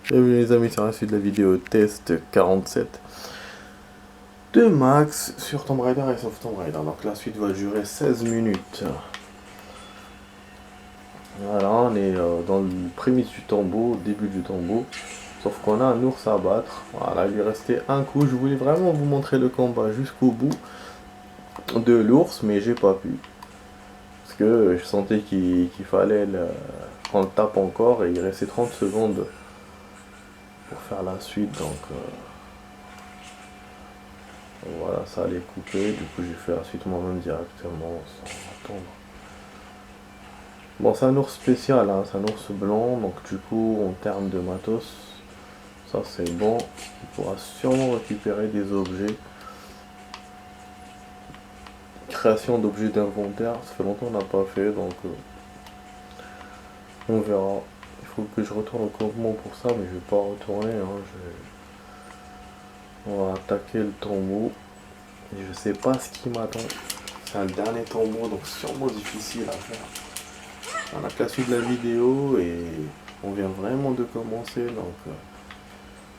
Bienvenue les amis sur la suite de la vidéo test 47 de Max sur Tomb Raider et Soft Tomb Raider. Donc la suite va durer 16 minutes. Voilà, on est dans le prémisse du tombeau, début du tombeau. Sauf qu'on a un ours à battre. Voilà, il lui restait un coup. Je voulais vraiment vous montrer le combat jusqu'au bout de l'ours, mais j'ai pas pu. Parce que je sentais qu'il fallait qu'on le tape encore et il restait 30 secondes pour faire la suite. Donc voilà, ça allait couper. Du coup, j'ai fait la suite moi-même directement sans attendre. Bon, c'est un ours spécial, hein, c'est un ours blanc. Donc du coup, en termes de matos, ça c'est bon. On pourra sûrement récupérer des objets. Création d'objets d'inventaire, ça fait longtemps qu'on n'a pas fait, donc on verra. Il faut que je retourne au campement pour ça, mais je vais pas retourner. Hein. On va attaquer le tombeau. Et je sais pas ce qui m'attend. C'est un dernier tombeau, donc sûrement difficile à faire. On a que la suite de la vidéo et on vient vraiment de commencer, donc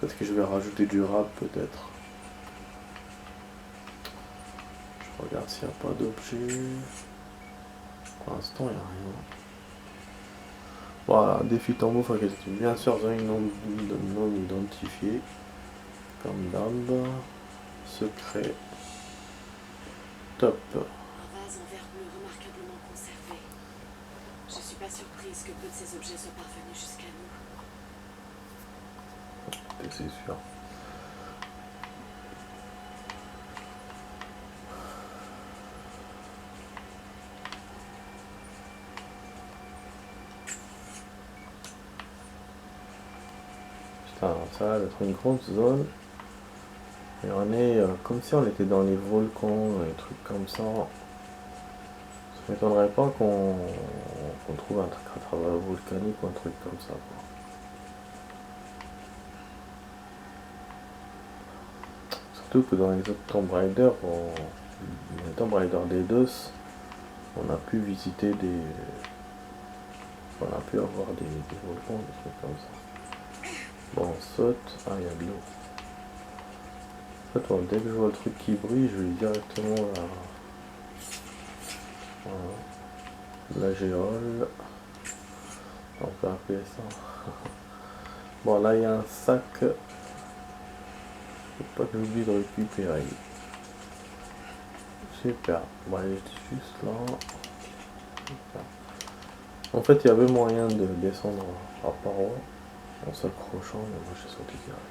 peut-être que je vais rajouter du rap peut-être. Je regarde s'il n'y a pas d'objet. Pour l'instant il n'y a rien. Voilà, défi tombeau faculté. Bien sûr, zone non identifié. Comme d'hab. Secret. Top. Un vase en verre bleu remarquablement conservé. Je suis pas surprise que peu de ces objets soient parvenus jusqu'à nous. C'est sûr. Putain, ça a l'air d'être une grande zone. Et on est comme si on était dans les volcans, et trucs comme ça. Ça m'étonnerait pas qu'on trouve un truc à travers volcanique ou un truc comme ça. Quoi. Surtout que dans les autres Tomb Raider, les Tomb Raider des DOS, on a pu visiter des. On a pu avoir des volcans, des trucs comme ça. Bon, on saute. Ah, il y a de l'eau. En fait, dès que je vois le truc qui brille, je vais directement là. Voilà. La géole. On peut appeler ça. Bon, là, il y a un sac. Faut pas que j'oublie de récupérer. Super. Bon, il est juste là. Super. En fait, il y avait moyen de descendre à paroi en s'accrochant, mais moi j'ai sauté direct.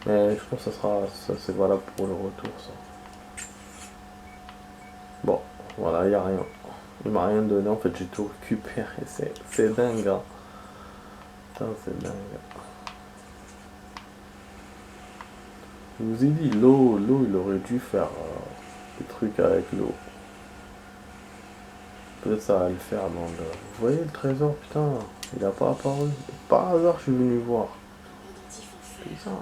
Mais je pense que ça c'est valable pour le retour, ça. Bon, voilà, il n'y a rien. Il m'a rien donné, en fait j'ai tout récupéré. C'est dingue, hein. Putain, c'est dingue. Je vous ai dit, l'eau, il aurait dû faire des trucs avec l'eau. Peut-être ça va le faire dans le. Vous voyez le trésor, putain, il a pas apparu. Par hasard, je suis venu voir. Un pendentif en fer. Putain.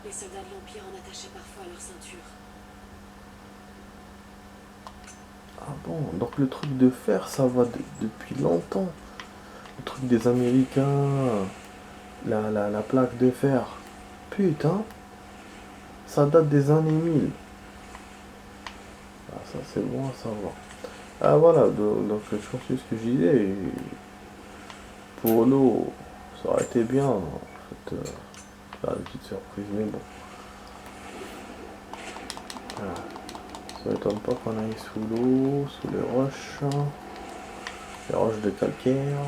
Les soldats de l'Empire en attachaient parfois à leur ceinture. Ah bon, donc le truc de fer, ça va depuis longtemps. Le truc des Américains, la plaque de fer. Putain, ça date des années 1000. Ah, ça c'est bon à savoir. Ah voilà, donc je continue ce que je disais. Pour l'eau, ça aurait été bien. En fait, une petite surprise, mais bon. Voilà. Ça m'étonne pas qu'on aille sous l'eau, sous les roches de calcaire.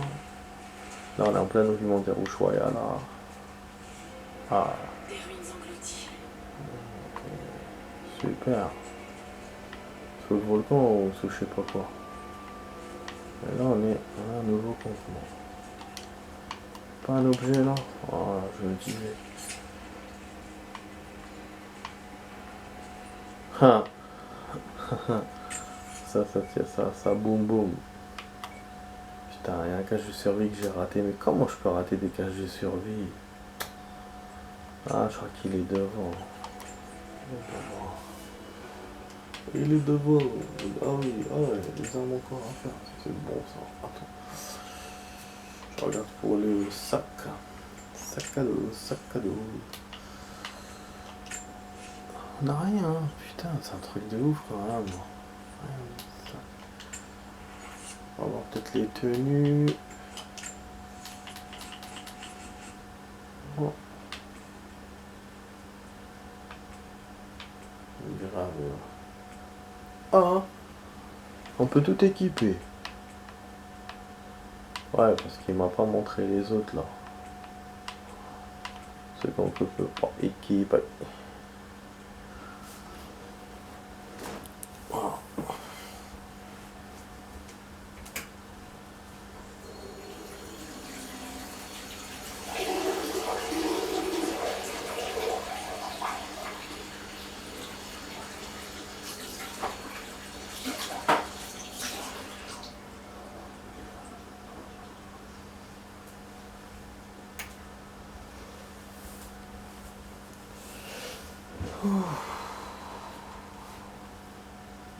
Là on est en plein documentaire Ushuaïa là. Ah, Des ruines englouties. super. Sous le volcan ou sous je sais pas quoi. Et là on a un nouveau campement. Pas un objet là. Ah, je le disais. Ah. Ça boum boum. Putain, il y a un cache de survie que j'ai raté. Mais comment je peux rater des caches de survie? Ah, je crois qu'il est devant. Il est devant. Ah oui, ah ouais, les armes encore à faire. C'est bon ça. Attends. Je regarde pour le sac. sac à dos, sac à dos. On n'a rien, hein. Putain, c'est un truc de ouf quand même. Rien, ça. On va voir peut-être les tenues. Oh. Grave. Ah, on peut tout équiper. Ouais, parce qu'il m'a pas montré les autres là. C'est qu'on peut pas équiper. Voilà.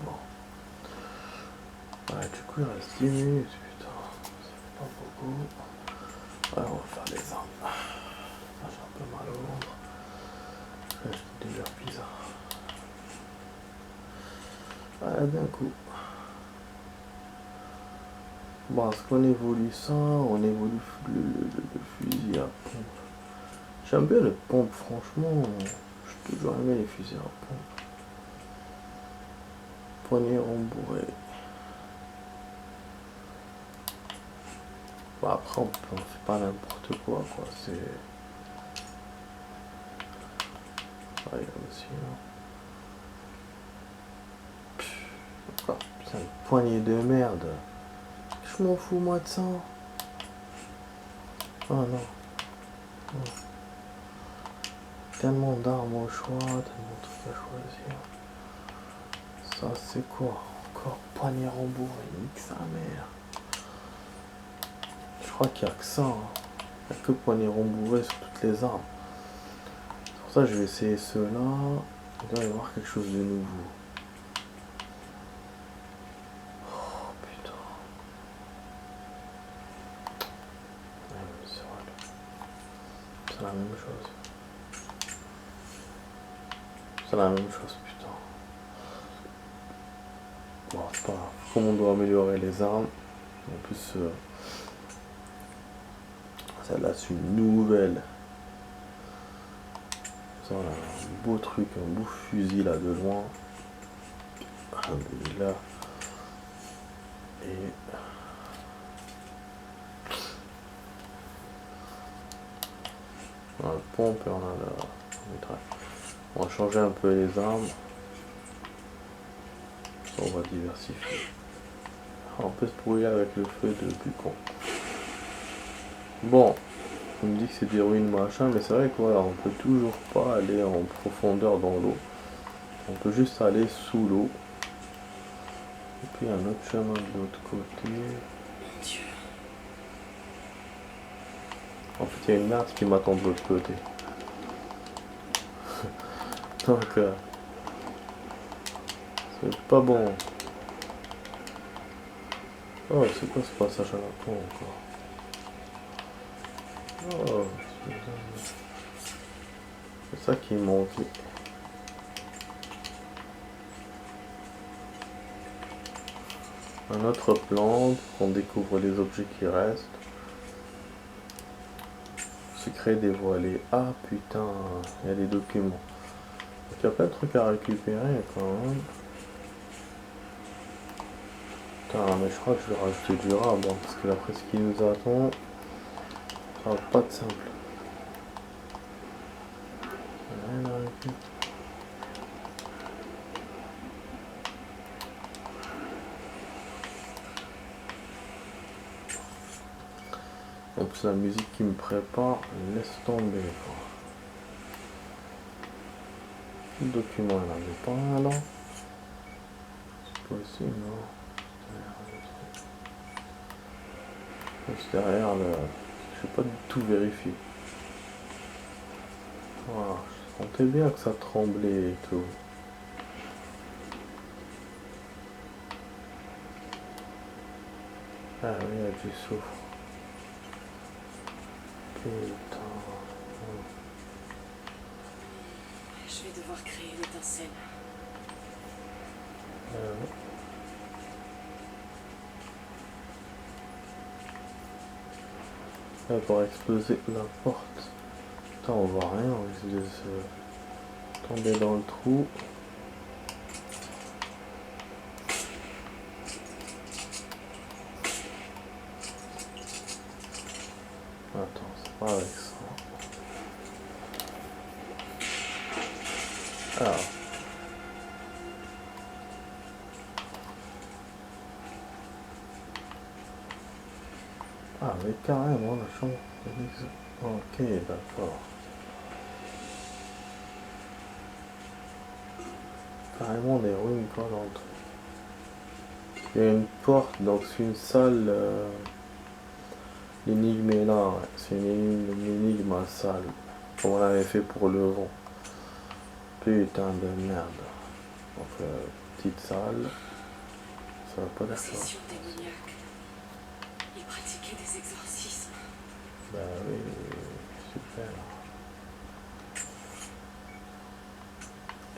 Bon. Ouais, du coup, il reste 10 minutes, putain. Ça fait pas beaucoup. Ouais, on va faire les armes. Ah, j'ai un peu mal au ventre. Je vais acheter des pizza. Ouais, d'un coup. Bon, est-ce qu'on évolue ça? On évolue le fusil à pompe. J'aime bien les pompes, franchement. J'ai toujours aimé les fusils à pompe. Poignée rembourrée. Bon, après, on fait pas n'importe quoi, quoi. C'est. Ouais, aussi, hein. Encore, putain, une poignée de merde. Je m'en fous, moi, de ça. Oh non. Non. Tellement d'armes au choix, tellement de trucs à choisir. Ça, c'est quoi? Encore poignée rembourrée. Nique sa mère. Je crois qu'il n'y a que ça, hein. Il n'y a que poignée rembourrée sur toutes les armes. C'est pour ça que je vais essayer ceux-là. Il doit y avoir quelque chose de nouveau. Oh putain. Ouais, mais c'est vrai. C'est la même chose. C'est la même chose, putain. Bon, c'est pas grave. Comme on doit améliorer les armes. En plus, celle-là, c'est une nouvelle. Ça, on a un beau truc, un beau fusil là de loin. Alhamdoulilah. Et on a le pompe et on a le mitraille. On va changer un peu les armes. Ça, on va diversifier. On peut se brouiller avec le feu depuis con. Bon, on me dit que c'est des ruines machin, mais c'est vrai que voilà, on peut toujours pas aller en profondeur dans l'eau. On peut juste aller sous l'eau. Et puis il y a un autre chemin de l'autre côté. Mon Dieu. En fait, il y a une merde qui m'attend de l'autre côté. Donc, c'est pas bon. Oh, c'est quoi ce passage à la con encore? Oh, c'est ça qui manque. Un autre plan, on découvre les objets qui restent. Secret dévoilé. Ah putain, il y a des documents. Donc il y a plein de trucs à récupérer quand même. Putain, mais je crois que je vais rajouter du rab, hein, parce que après ce qui nous attend, ça va pas être simple. Rien à récupérer. En plus la musique qui me prépare, laisse tomber quoi. Le document il n'avait pas un là. C'est possible, non? Juste derrière le. Je sais pas du tout vérifier. Voilà, je sentais bien que ça tremblait et tout. Ah oui, il y a du soufre. Putain. Je vais devoir créer l'étincelle. Là, pour exploser la porte. Putain, on voit rien, on risque de se tomber dans le trou. Attends, c'est pas avec ça. Alors. Ah, mais carrément la chambre. Ok, d'accord. Carrément des ruines collantes. Il y a une porte, donc c'est une salle. L'énigme est là, ouais. C'est une énigme à salle. Comme on l'avait fait pour le vent. Putain de merde. Donc, petite salle. Ça va pas l'air ça. Possession démoniaque. Il pratiquait des exorcismes. Bah oui, super.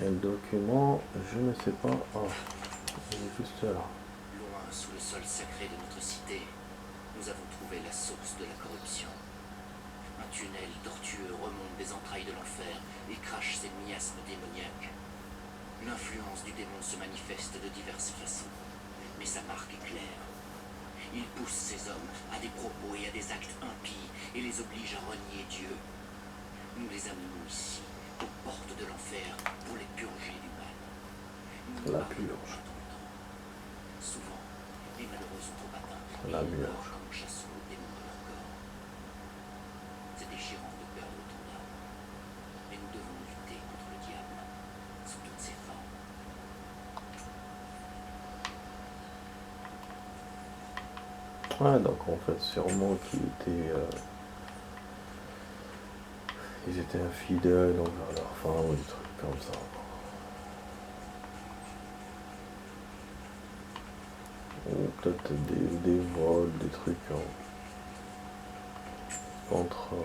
Et le document, je ne sais pas. Oh, il est juste là. Loin sous le sol sacré de notre cité, nous avons trouvé la source de la corruption. Un tunnel tortueux remonte des entrailles de l'enfer et crache ses miasmes démoniaques. L'influence du démon se manifeste de diverses façons, mais sa marque est claire. Il pousse ses hommes à des propos et à des actes impies et les oblige à renier Dieu. Nous les amenons ici, aux portes de l'enfer, pour les purger du mal. Nous La marchons purge. dans le temps. Souvent, les malheureux sont trop atteints et La ils meurent purge. comme nous chassons le démon de leur corps. C'est déchirant de perdre autant d'âmes, mais nous devons lutter contre le diable sous toutes ses formes. Ouais, donc en fait, sûrement ils étaient infidèles envers leur femme ou des trucs comme ça. Ou peut-être des vols, des trucs contre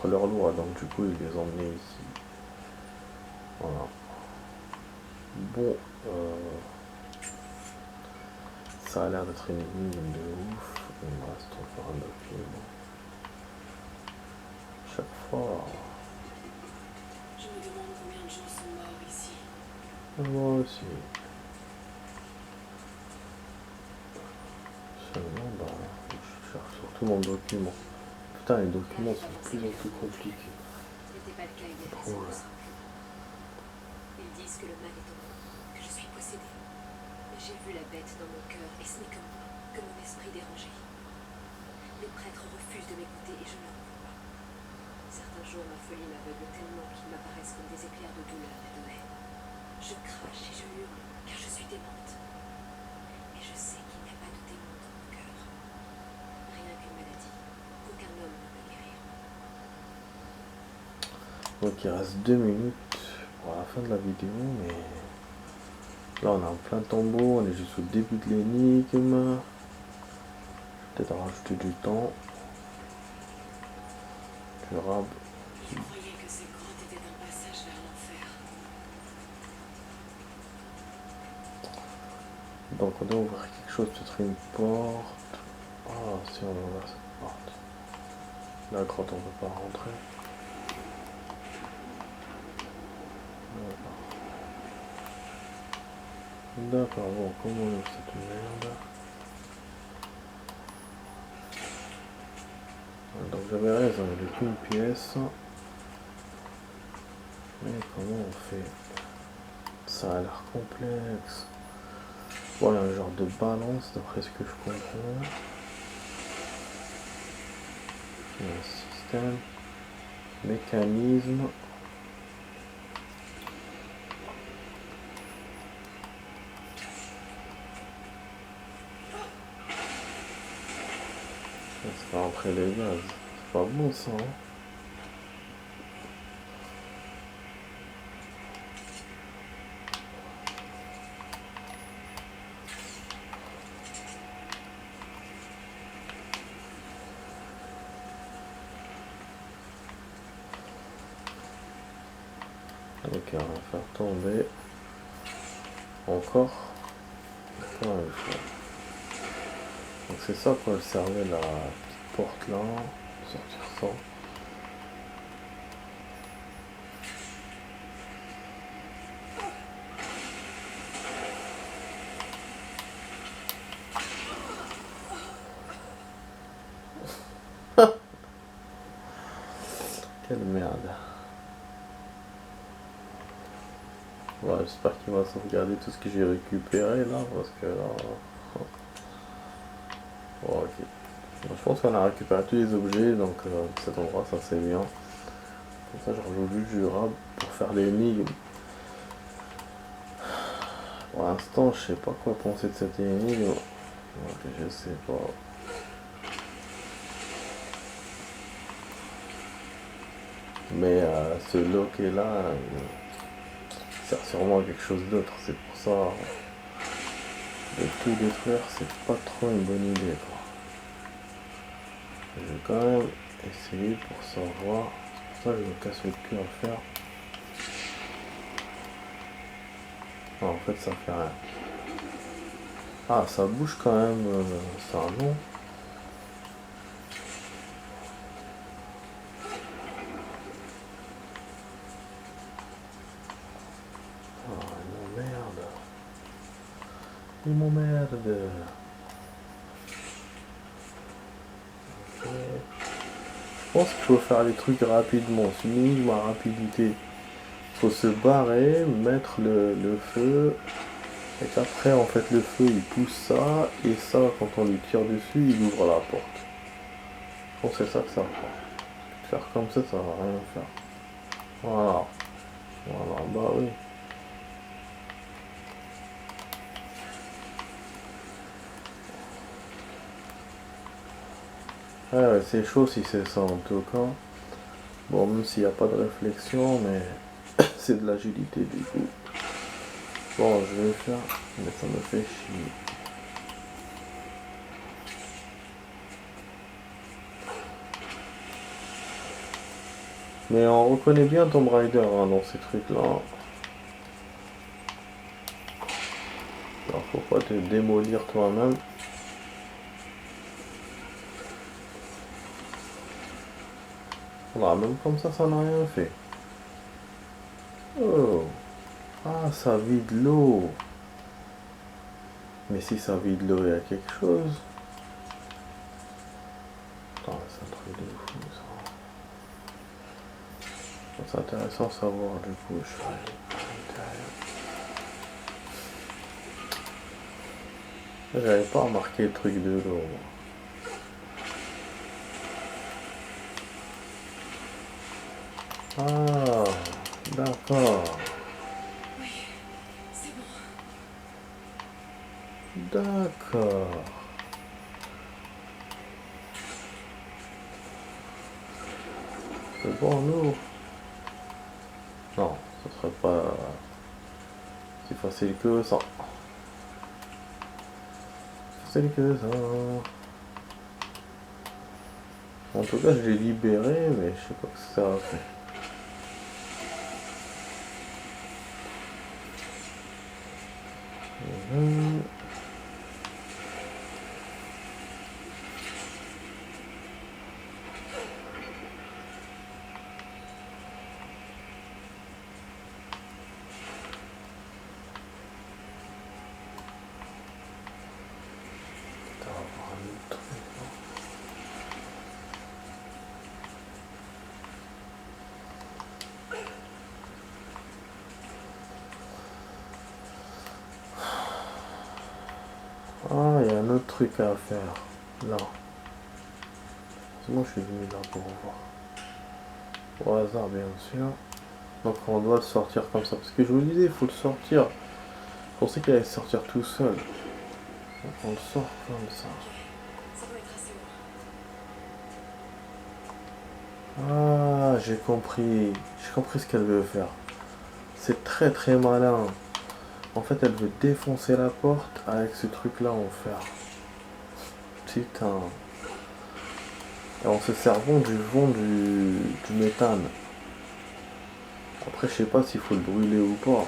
leur loi. Donc du coup, ils les emmenaient ici. Voilà. Bon, ça a l'air d'être une énigme de ouf. Il me reste encore un document. Chaque fois. Je me demande combien de gens sont morts ici. Moi aussi. Seulement, bah, je cherche surtout mon document. Putain, les documents sont de plus en plus compliqués. Ce n'était pas le cas, il y a Oh, ouais. Ils disent que le mal est en moi, que je suis possédée. Mais j'ai vu la bête dans mon cœur, et ce n'est que moi, que mon esprit dérangé. Les prêtres refusent de m'écouter et je ne leur veux pas. Certains jours, ma folie m'aveugle tellement qu'ils m'apparaissent comme des éclairs de douleur et de haine. Je crache et je hurle, car je suis démente. Et je sais qu'il n'y a pas de démon dans mon cœur. Rien qu'une maladie, qu'aucun homme ne peut guérir. Donc il reste 2 minutes pour la fin de la vidéo, mais là on est en plein tombeau, on est juste au début de l'énigme. Peut-être rajouter du temps. Je rab. Je croyais que ces grottes étaient un passage vers l'enfer. Donc on doit ouvrir quelque chose, peut-être une porte. Ah si on ouvre cette porte. La grotte on ne peut pas rentrer. D'accord, bon, comment on ouvre cette merde? Donc j'avais raison, il n'y a qu'une pièce. Mais comment on fait? Ça a l'air complexe. Bon, il y a un genre de balance d'après ce que je comprends. Il y a un système, mécanisme. Ça va rentrer les gaz. C'est pas bon ça, hein? Ok, on va faire tomber. Encore. Encore une fois. Donc c'est ça quoi, elle servait la petite porte là. Sortir ça. Quelle merde. Ouais, j'espère qu'il va sauvegarder tout ce que j'ai récupéré là, parce que là... Ouais, ok. Donc, je pense qu'on a récupéré tous les objets, donc cet endroit, ça c'est bien. Comme ça, je rejoue du durable pour faire l'énigme. Pour l'instant, je sais pas quoi penser de cette énigme. Ok, je sais pas. Mais ce loquet là, il sert sûrement à quelque chose d'autre. C'est pour ça, de tout détruire, c'est pas trop une bonne idée, quoi. Je vais quand même essayer pour savoir. C'est pour ça que je me casse le cul à faire. Ah, en fait, ça fait rien. Ah, ça bouge quand même. C'est un nom. Ah, il m'emmerde. Il m'emmerde. Ok. Je pense qu'il faut faire les trucs rapidement. C'est une énigme à rapidité. Il faut se barrer, mettre le feu. Et qu'après, en fait, le feu, il pousse ça. Et ça, quand on lui tire dessus, il ouvre la porte. Je pense que c'est ça que ça fait. Faire comme ça va rien faire. Voilà. Voilà, bah oui. Ouais, c'est chaud si c'est ça en tout cas. Bon, même s'il n'y a pas de réflexion, mais c'est de l'agilité du coup. Bon, je vais faire, mais ça me fait chier. Mais on reconnaît bien Tomb Raider hein, dans ces trucs-là. Alors, faut pas te démolir toi-même. Voilà, même comme ça n'a rien fait. Oh, ah, ça vide l'eau. Mais si ça vide l'eau, il y a quelque chose. Attends, c'est un truc de fou ça. C'est intéressant à savoir du coup. Je suis allé à l'intérieur. J'avais pas remarqué le truc de l'eau. Ah, d'accord. Oui, c'est bon. D'accord. C'est bon, nous. Non, ce serait pas si facile que ça. Facile que ça. En tout cas, je l'ai libéré, mais je sais pas ce que ça a fait. Mhm. Putain, on va avoir un autre truc, non. Ah, il y a un autre truc à faire. Là. Moi, je suis venu là pour voir. Au hasard, bien sûr. Donc, on doit le sortir comme ça. Parce que je vous disais, il faut le sortir. Je pensais qu'il allait sortir tout seul. Donc, on le sort comme ça. Ça doit être assez loin. Ah, j'ai compris. J'ai compris ce qu'elle veut faire. C'est très très malin. En fait, elle veut défoncer la porte avec ce truc-là en fer. Putain. Et en se servant du vent du méthane. Après, je sais pas s'il faut le brûler ou pas.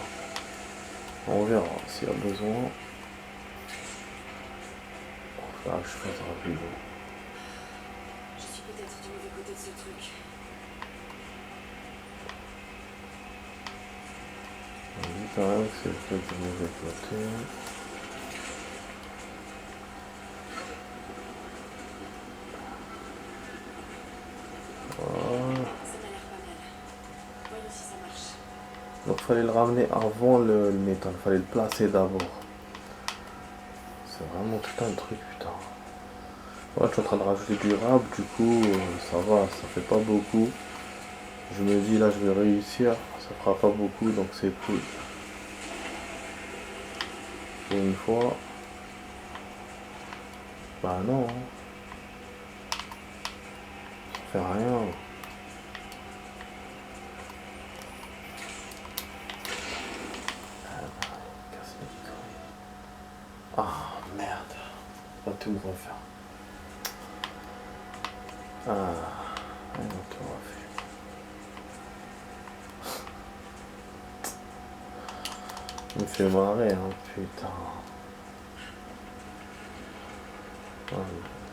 On verra s'il y a besoin. Là, je fasse rapide. Je suis peut-être du mauvais côté de ce truc. On dit quand même que c'est le fait du mauvais côté. Voilà. Ça m'a l'air pas mal. Voyons si ça marche. Donc fallait le ramener avant le métal, fallait le placer d'abord. C'est vraiment tout un truc, putain. Ouais, je suis en train de rajouter du rap, du coup ça va, ça fait pas beaucoup. Je me dis là je vais réussir, ça fera pas beaucoup donc c'est cool. Et une fois. Bah non, hein. Ça fait rien. Casse les couilles. Ah merde. On va tout me refaire. Ah, on va tout refaire. Il me fait marrer, hein, putain. Ah,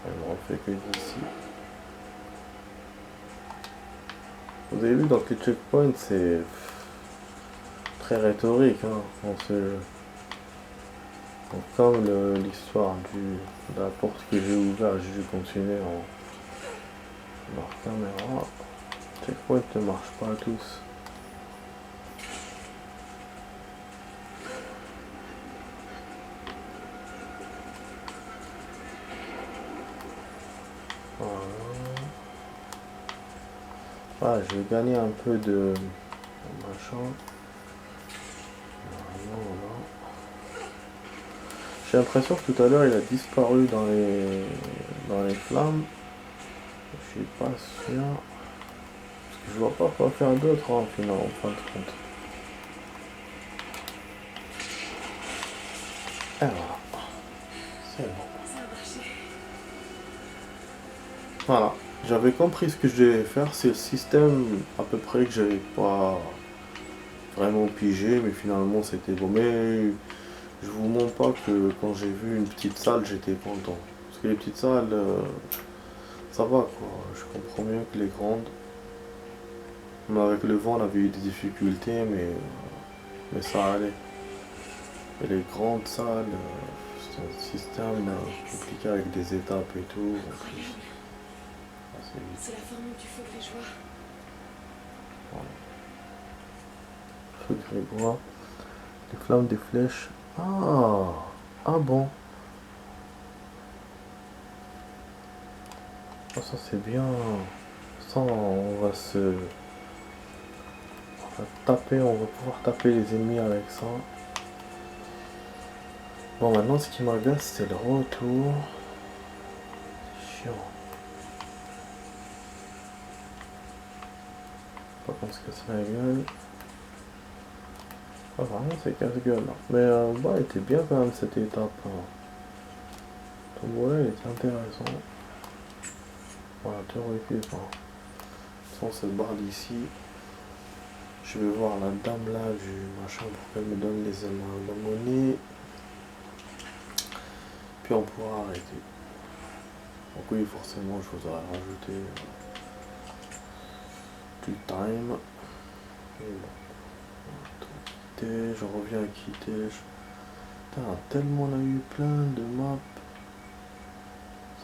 elle me refait que d'ici. Vous avez vu dans les checkpoints, c'est très rhétorique hein, dans ce jeu. Donc, comme l'histoire de la porte que j'ai ouverte, j'ai dû continuer en hors caméra. Checkpoint ne marche pas à tous. Voilà. Ah, je vais gagner un peu de machin. Voilà. J'ai l'impression que tout à l'heure il a disparu dans les flammes. Je suis pas sûr. Parce que je vois pas quoi faire d'autre en final, en fin de compte. Et voilà. C'est bon. Ça a marché. Voilà. J'avais compris ce que je devais faire. C'est le système à peu près que j'avais pas vraiment pigé, mais finalement c'était bon. Mais je vous montre pas que quand j'ai vu une petite salle, j'étais content. Parce que les petites salles, ça va quoi. Je comprends mieux que les grandes. Mais avec le vent, on avait eu des difficultés, mais ça allait. Et les grandes salles, c'est un système compliqué avec des étapes et tout. En plus, assez vite. C'est la formule du feu grégeois. Feu grégeois. Les flammes des flèches. Ah, ah bon. Ah, ça c'est bien. Ça, on va taper, on va pouvoir taper les ennemis avec ça. Bon, maintenant ce qui m'agace, c'est le retour. Chiant. Pas qu'on se casse la gueule. Ah, vraiment, c'est casse-gueule. Mais bah, elle était bien quand même cette étape. Hein. Donc voilà, elle était intéressant. Voilà, te recule pas. Sans cette barre d'ici. Je vais voir la dame là du machin pour qu'elle me donne les monnaie. Puis on pourra arrêter. Donc oui, forcément, je voudrais rajouter du time. Et bon. Je reviens à quitter. Putain, tellement on a eu plein de maps.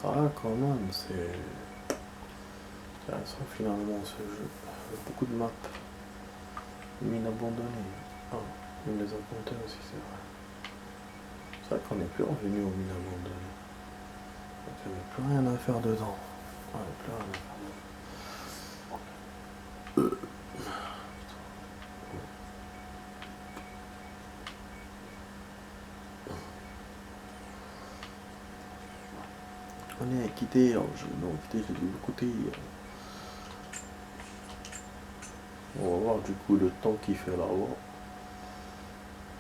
Ça va quand même, c'est intéressant finalement ce jeu. Beaucoup de maps. Mines abandonnées. Ah, il me les a comptés aussi, c'est vrai. C'est vrai qu'on n'est plus revenu aux mines abandonnées. Donc il n'y avait plus rien à faire dedans. Ah, il n'y a plus rien à faire dedans. On est quitté, je non quitté, j'ai dû le côté. On va voir du coup le temps qu'il fait là-haut.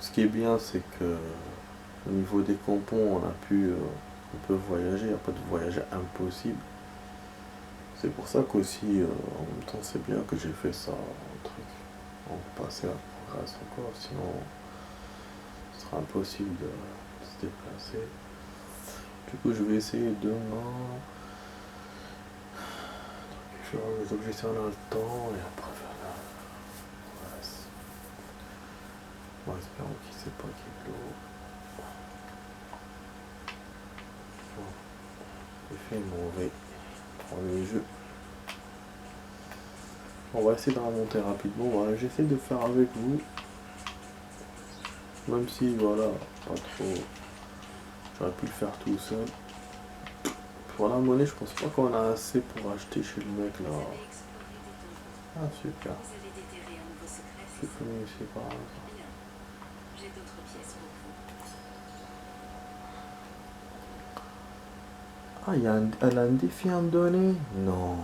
Ce qui est bien, c'est que au niveau des compons, on peut voyager, il n'y a pas de voyage impossible. C'est pour ça qu'aussi, en même temps, c'est bien que j'ai fait ça, un truc en passer la progresse encore, sinon ce sera impossible de se déplacer. Du coup je vais essayer demain de faire les objets si on a le temps et après faire la progresse. Bon, espérons qu'il ne sait pas qu'il est lourd. Bon. J'ai fait mauvais. Premier jeu. On va essayer de remonter rapidement. Voilà, j'essaie de faire avec vous. Même si, voilà, pas trop. J'aurais pu le faire tout seul. Pour la monnaie, je pense pas qu'on a assez pour acheter chez le mec là. Vous avez exploré des tombeaux. Ah, super. Vous avez déterré un nouveau secret, Je c'est suis ça? venu ici par hasard. Bien. J'ai d'autres pièces pour vous. Ah, elle a un défi à me donner? Non.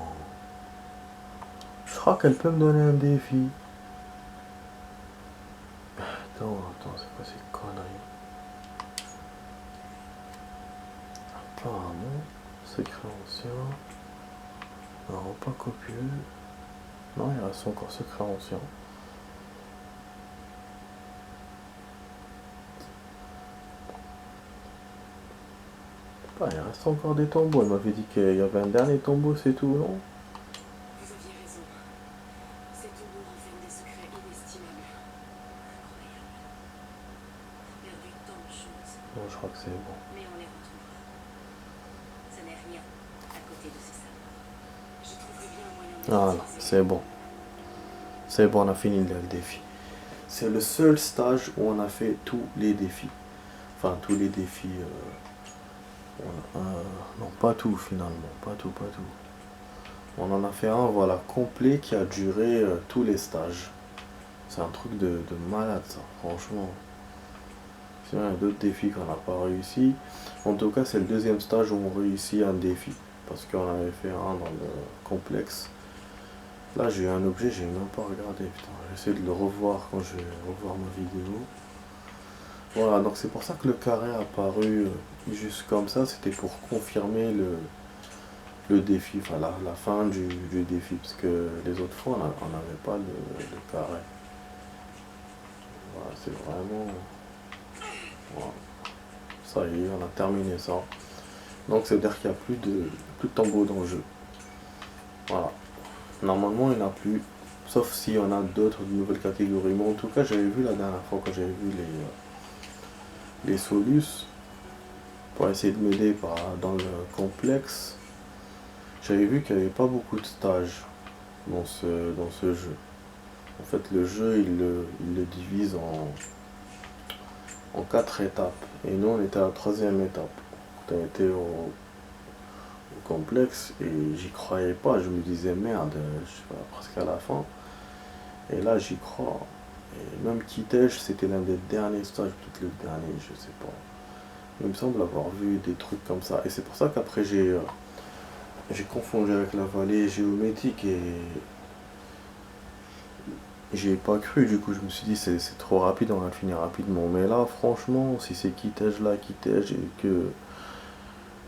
Je crois qu'elle peut me donner un défi. Attends, c'est quoi ces conneries? Apparemment, secret ancien. Un repas copieux. Non, il reste encore secret ancien. Ah, il reste encore des tombeaux. Elle m'avait dit qu'il y avait un dernier tombeau, c'est tout, non? Vous aviez raison. Ces tombeaux renferment des secrets inestimables. Incroyable. Perdu tant de choses, Non, je crois que c'est bon. mais on les retrouvera. Ça n'est rien à côté de ces sables. Je trouverai bien un moyen de les Voilà, utiliser. c'est bon. C'est bon, on a fini le défi. C'est le seul stage où on a fait tous les défis. Enfin, tous les défis. Non, pas tout finalement. Pas tout. On en a fait un, voilà, complet qui a duré tous les stages. C'est un truc de malade, ça, franchement. Sinon, il y a d'autres défis qu'on n'a pas réussi. En tout cas, c'est le deuxième stage où on réussit un défi. Parce qu'on avait fait un dans le complexe. Là, j'ai eu un objet, j'ai même pas regardé. Putain, j'essaie de le revoir quand je vais revoir ma vidéo. Voilà, donc c'est pour ça que le carré a apparu juste comme ça. C'était pour confirmer le défi, enfin la fin du défi. Parce que les autres fois, on n'avait pas le carré. Voilà, c'est vraiment... Voilà. Ça y est, on a terminé ça. Donc, ça veut dire qu'il n'y a plus de tombeaux dans le jeu. Voilà. Normalement, il n'y en a plus. Sauf s'il y en a d'autres, de nouvelles catégories. Mais en tout cas, j'avais vu la dernière fois quand j'avais vu les Solus. Pour essayer de m'aider dans le complexe. J'avais vu qu'il n'y avait pas beaucoup de stages dans ce jeu. En fait, le jeu, il le divise en 4 étapes. Et nous, on était à la 3e étape. On était au complexe et j'y croyais pas. Je me disais, merde, je suis presque à la fin. Et là, j'y crois. Et même Kitej, c'était l'un des derniers stages, peut-être le dernier, je sais pas. Il me semble avoir vu des trucs comme ça. Et c'est pour ça qu'après, j'ai confondu avec la vallée géométrique et j'y ai pas cru. Du coup, je me suis dit, c'est trop rapide, on va le finir rapidement. Mais là, franchement, si c'est Kitej là, Kitej, et que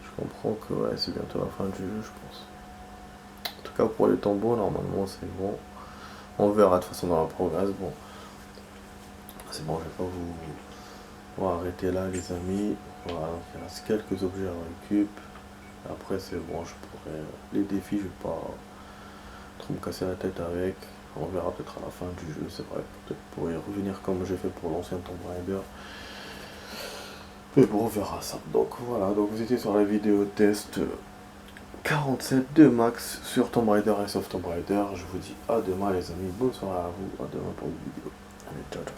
je comprends que ouais, c'est bientôt la fin du jeu, je pense. En tout cas, pour les tombeaux, normalement, c'est bon. On verra de toute façon dans la progresse. Bon, c'est bon, je vais pas vous... On va arrêter là, les amis. Voilà, donc il reste quelques objets à récup. Après, c'est bon, je pourrais... Les défis, je vais pas trop me casser la tête avec. On verra peut-être à la fin du jeu, c'est vrai. Peut-être pour y revenir comme j'ai fait pour l'ancien Tomb Raider. Mais bon, on verra ça. Donc voilà, donc vous étiez sur la vidéo test 47 de max sur Tomb Raider et Soft Tomb Raider. Je vous dis à demain les amis, bonne soirée à vous, à demain pour une vidéo. Allez, ciao ciao.